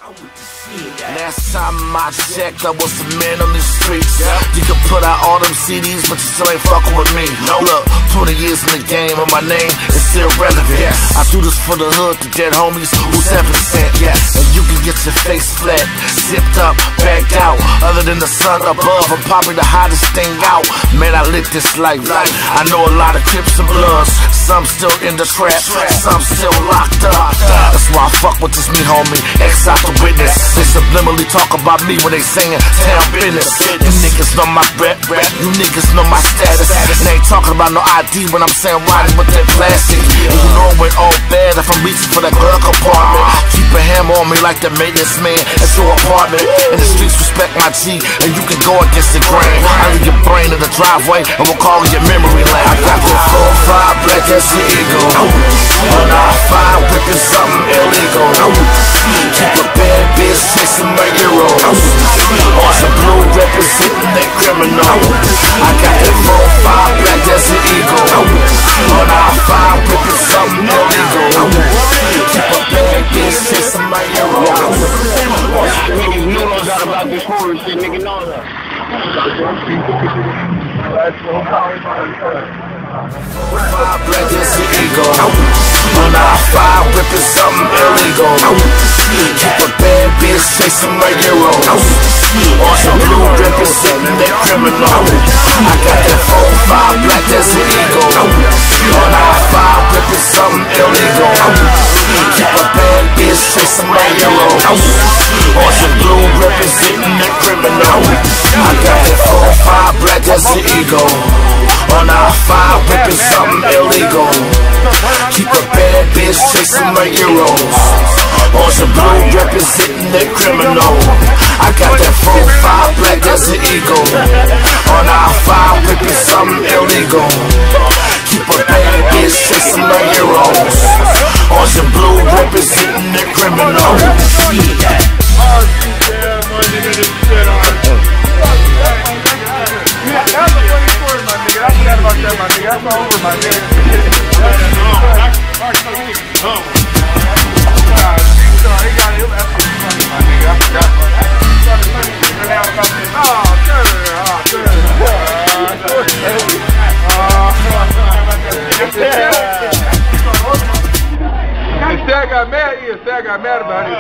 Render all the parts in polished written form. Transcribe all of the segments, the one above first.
Last time I checked, I was the man on the streets. You can put out all them CDs, but you still ain't fucking with me. Look, 20 years in the game, and my name is still relevant. I do this for the hood, the dead homies who's 7%. And you can get your face flat, zipped up, bagged out. Other than the sun above, I'm probably the hottest thing out. Man, I lit this life. I know a lot of Crips and Bloods. Some still in the trap, some still locked up. That's why I fuck with this me homie, X out the witness. They subliminally talk about me when they saying town business. You niggas know my rap, you niggas know my status. And they ain't talking about no ID when I'm saying riding with that plastic. And you know it went all bad if I'm reaching for that girl compartment. Keep a hammer on me like the maintenance man at your apartment. And the streets respect my G, and you can go against the grain. I leave your brain in the driveway, and we'll call your memory lane. I got that 4-5 black as your ego. On R5 whipping something illegal. Keep a bad bitch chasing my hero. On some blue representing that criminal. I got that 4-5 black as your ego. On R5 whipping something illegal. Keep a bad bitch chasing my hero. Niggas know no doubt about this Hoover shit, nigga know that. Black as your ego. On R5 whipping something illegal. Keep a bad bitch chasing my hero. On some blue representing that criminal. I got that 4-5 black as your ego. On R5 whipping something illegal. Keep a bad bitch chasing my hero. On some blue representing that criminal. I got that 4-5 black as your ego. On R5 whipping something illegal. Keep a bad bitch chasing my heroes. On some blue representing that criminal. I got that 4-5 black as an eagle. On R5 whipping something illegal. Keep a bad bitch chasing my heroes. On some blue representing that criminal. That's all over, my nigga. Sag got mad, Sag got mad about it.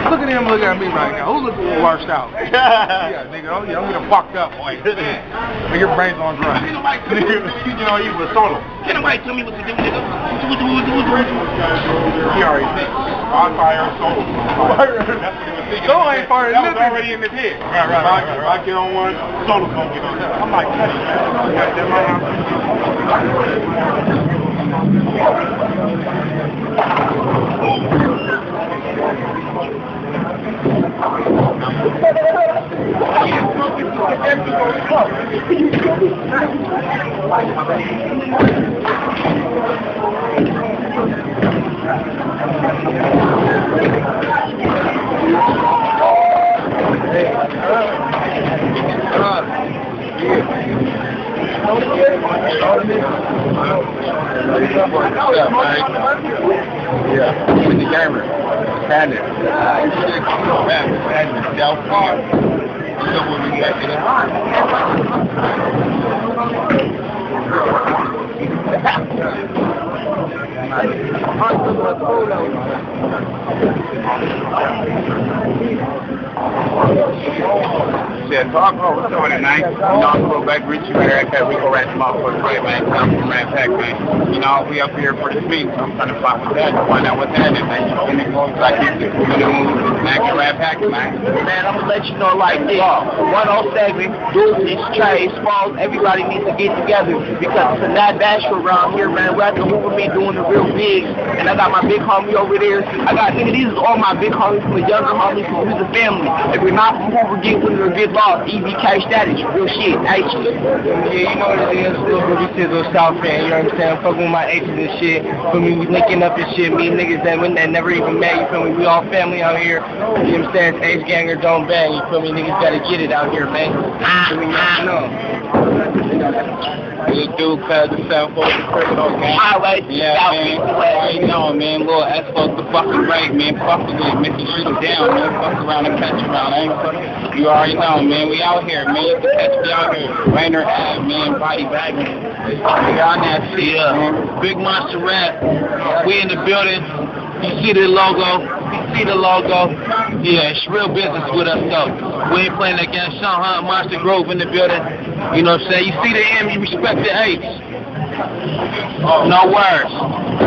Look at him, look at me right now. Who looking washed out? Yeah, nigga, I'm getting fucked up, boy. Nigga, your brain's on dry. You know, he was solo. Can't nobody tell me what to do, nigga. He already said, I'll fire solo. Solo ain't firing nothing. That was already in his head. Right. If I get on one, solo's gonna get on that. I'm like, Yeah, with the camera. Had it. Said, talk over to it tonight. You know, I'm going to go back, reach you here. We go right to my foot, right, man. I'm from Rat Pack, man. You know, we up here for the speed, so I'm trying to find with that, find out what that is, man. You know, and it goes like this. You know, Mac and Rat Pack, man. Man, I'm going to let you know like this. 107, Deuces, Trey, Smalls, everybody needs to get together because it's a not bashful around here, man. We're at the Hoover me doing the real big, and I got my big homie over there. These are all my big homies, my younger homies, who's a family. If we're not from Hoover, get with her, get lost. Boss, EBK status, real shit, H's. Yeah, you know what it is, little Boogie Sizzle, South fan, you know what I'm saying? I'm fucking with my H's and shit. For me, we linking up and shit. Me niggas that never even met, you feel me? We all family out here. You know what I'm saying? It's H gang or don't bang, you feel me? Niggas gotta get it out here, man. You know. This dude, cuz the South Fork criminal gang. Highway, Yeah, man. You know, man. Little S-Fork the fucking right, man. Fuck with it. Make you shoot him down, man. Fuck around and catch around. I ain't fucking. You already know, man. We out here, man. You can catch me out here. Rainer Ave, man. Body bag, man. We on that shit, man. Big Monster Rap. We in the building. You see the logo. Yeah, it's real business with us, though. We ain't playing against Shanghai Monster Grove in the building. You know what I'm saying? You see the M, you respect the H. No words.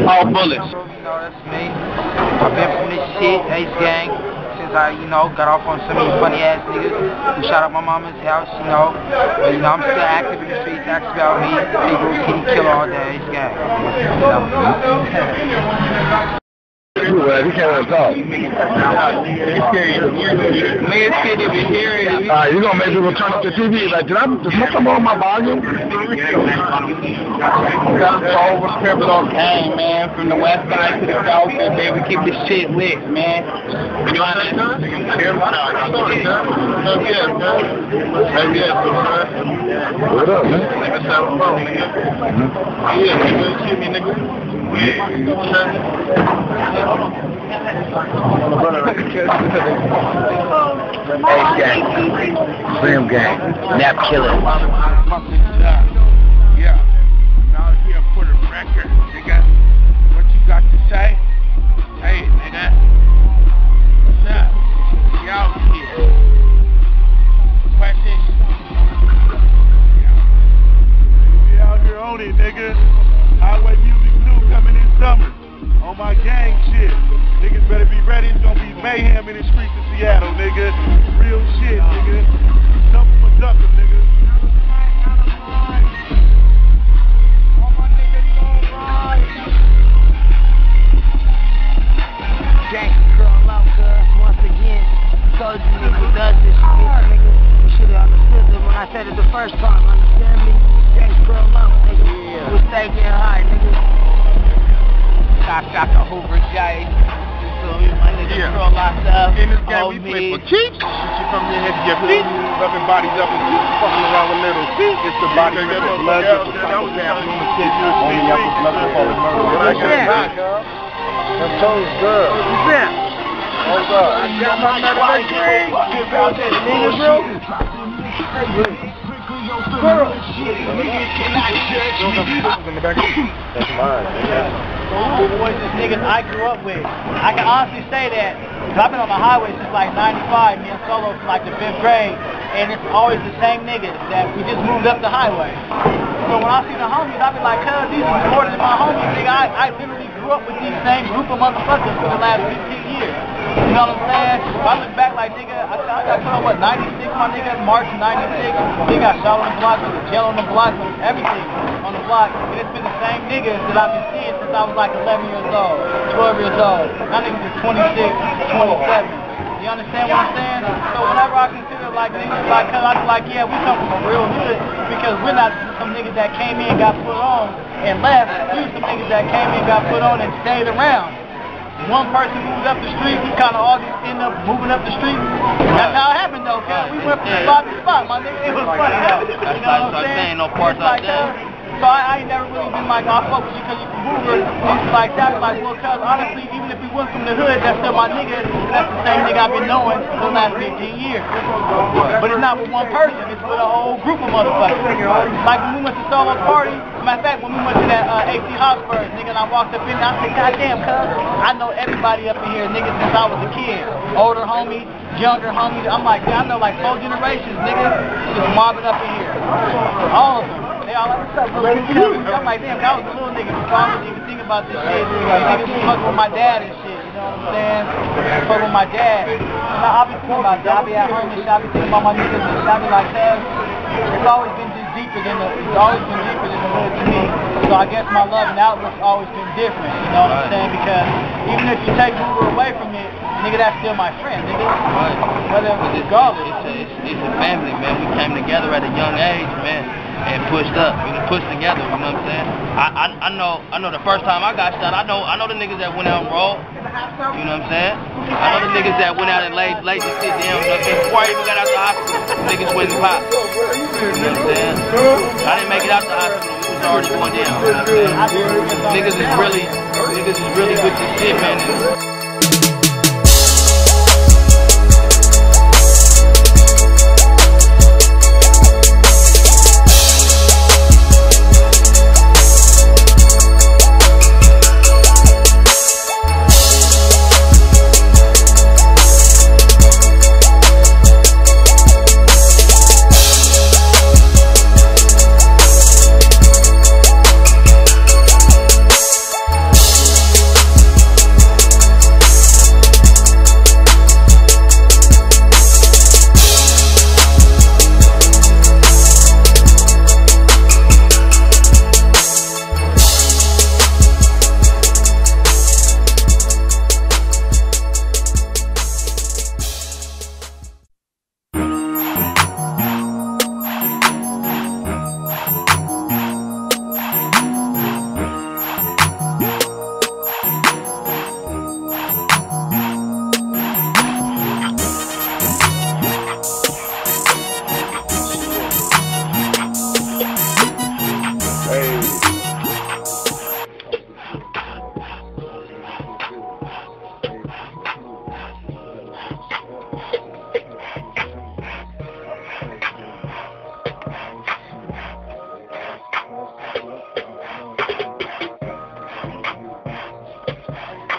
All bullets. You know, that's me. I've been from this shit, H gang, since I, got off on some of these funny ass niggas who shot up my mama's house, But, I'm still active in the streets, active about me. People getting killed all day, H gang. Well, he can't talk. Man, shit, if you hear it. You gonna make people turn up the TV? Like, did I just come on my volume? Over criminal gang, man. From the west side to the south side, man. We keep this shit lit, man. You understand? What up, man? H-gang, Slim gang, Nap Killer. Yeah. I'm out here for the record, nigga. What you got to say? Hey, nigga. What's up? We out here. Questions? We out here on it, nigga. Highway Music 2 coming in summer. On my gang shit. Niggas better be ready. It's gonna be mayhem in the streets of Seattle, nigga. Real shit, nigga. Dump 'em or duck 'em, nigga. All my niggas gon' ride. Gang, curl out, cuz, once again. Told you niggas does this shit, nigga. You should have understood it when I said it the first time, understand me? Gang, curl out, nigga. Yeah. We stay getting high, nigga. Got the Hoover J. My nigga curl locked up. In this game, we play for keeps. Shoot you from your head to your feet. Rubbing bodies up and fucking around with little feet. It's the body with the blood. Only up with blood before it's murder. What's that? Them toes good. What's that? Hold up. I got my medication. Nigga, bro. Girl. That's mine. Boys and niggas I grew up with. I can honestly say that, because I've been on the highway since like 95, me and Solo from like the 5th grade, and it's always the same niggas that we just moved up the highway. So when I see the homies, I be like, cuz, these are more than my homies, nigga. I literally grew up with these same group of motherfuckers for the last 15 years. You know what I'm saying? If I look back like, nigga, I got put on, 96, my nigga, March 96. Nigga got shot on the block, with the jail on the block, with everything on the block. And it's been the same niggas that I've been seeing since I was like 11 years old, 12 years old. Now niggas is 26, 27. You understand what I'm saying? So whenever I consider like niggas like, cuz I be like, yeah, we come from a real hood, because we're not some niggas that came in, got put on, and left. We were some niggas that came in, got put on, and stayed around. One person moved up the street, we kind of all just ended up moving up the street. That's how it happened though, cuz. We went from spot to spot, my nigga. It was funny though. You know what I'm saying? No parts like that. So I ain't never really been like, I fuck with you because you from Hoover, things like that. Like, well, cuz honestly, even if we went from the hood, that's still my nigga. That's the same nigga I've been knowing for the last 15 years. But it's not with one person, it's with a whole group of motherfuckers. Like when we went to Solo's party, matter of fact, when we went to that AC Hotspurs, nigga, and I walked up in there, I said, goddamn, cuz, I know everybody up in here, nigga, since I was a kid. Older homie, younger homie. I'm like, I know like 4 generations, nigga, just mobbing up in here. All of them. They all like, what's up, bro? I'm like, damn, that was a little nigga. So I didn't even think about this shit. Niggas was fucking with my dad and shit, you know what I'm saying? Fucking with my dad. And I be thinking about that. I be at home and shit. I be thinking about my niggas and shit. I be like, cuz, it's always been just deeper than the hood to me. So I guess my love and outlook's always been different, you know what I'm saying? Because even if you take Hoover away from it, nigga, that's still my friend, nigga. Right. Whether regardless. It's a family, man. We came together at a young age, man, and pushed up. We pushed together, you know what I'm saying? I know the first time I got shot, I know the niggas that went out and rolled. You know what I'm saying? I know the niggas that went out and laid the shit down, you know what I'm saying? Before I even got out the hospital, niggas went and popped. You know what I'm saying? I didn't make it out the hospital, it was already going down, you know what I'm saying? Niggas is really with this shit, man.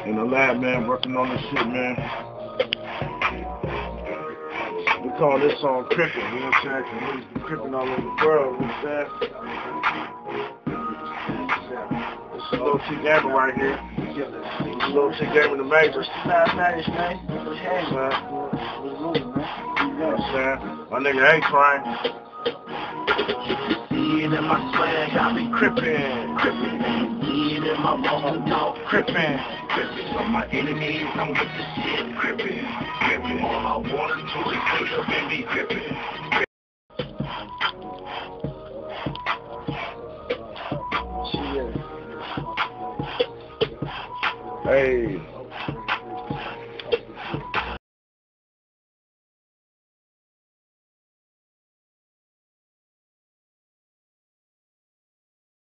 In the lab, man, working on this shit, man. We call this song Crippin', you know what I'm saying? Cause niggas be crippin' all over the world, you know what I'm saying? This is Low T Gamer right here. This is Low T Gamer the Major. Spanish, man. You know what I'm saying? My nigga A-Train. See it in my swag, I be crippin'. See it in my walking dog, Crippin'. So my enemies, I'm with the shit, crippin'. All I wanna do is wake up and be crippin'. Hey.